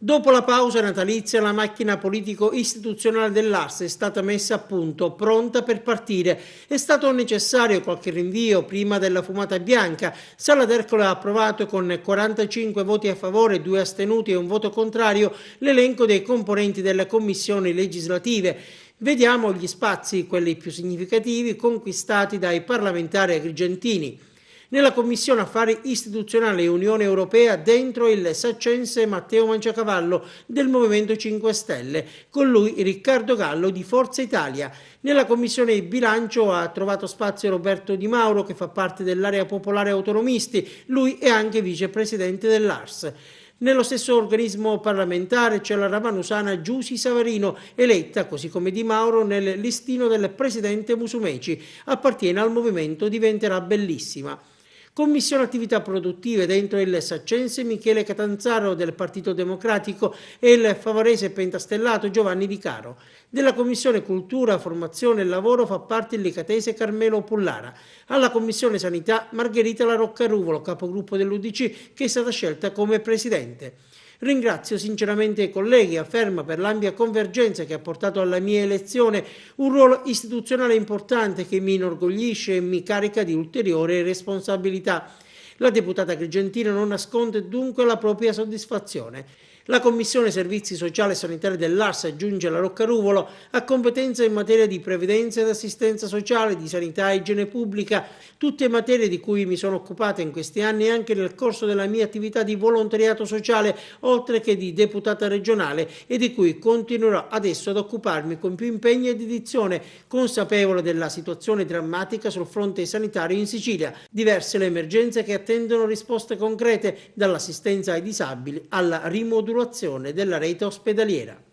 Dopo la pausa natalizia, la macchina politico-istituzionale dell'Ars è stata messa a punto, pronta per partire. È stato necessario qualche rinvio prima della fumata bianca. Sala d'Ercole ha approvato con 45 voti a favore, 2 astenuti e un voto contrario l'elenco dei componenti delle commissioni legislative. Vediamo gli spazi, quelli più significativi, conquistati dai parlamentari agrigentini. Nella Commissione Affari Istituzionali e Unione Europea dentro il saccense Matteo Manciacavallo del Movimento 5 Stelle, con lui Riccardo Gallo di Forza Italia. Nella Commissione Bilancio ha trovato spazio Roberto Di Mauro, che fa parte dell'area popolare autonomisti, lui è anche vicepresidente dell'Ars. Nello stesso organismo parlamentare c'è la ravanusana Giusy Savarino, eletta, così come Di Mauro, nel listino del presidente Musumeci. Appartiene al movimento Diventerà Bellissima. Commissione Attività Produttive dentro il saccense Michele Catanzaro del Partito Democratico e il favorese pentastellato Giovanni Di Caro. Della Commissione Cultura, Formazione e Lavoro fa parte il licatese Carmelo Pullara. Alla Commissione Sanità Margherita La Roccaruvolo, capogruppo dell'UDC, che è stata scelta come presidente. Ringrazio sinceramente i colleghi, afferma, per l'ampia convergenza che ha portato alla mia elezione, un ruolo istituzionale importante che mi inorgoglisce e mi carica di ulteriore responsabilità. La deputata agrigentina non nasconde dunque la propria soddisfazione. La Commissione Servizi Sociali e Sanitari dell'Ars, aggiunge la Roccaruvolo, ha competenza in materia di previdenza ed assistenza sociale, di sanità e igiene pubblica, tutte materie di cui mi sono occupata in questi anni anche nel corso della mia attività di volontariato sociale, oltre che di deputata regionale, e di cui continuerò adesso ad occuparmi con più impegno e dedizione, consapevole della situazione drammatica sul fronte sanitario in Sicilia, diverse le emergenze che attendono risposte concrete, dall'assistenza ai disabili alla rimodulazione della rete ospedaliera.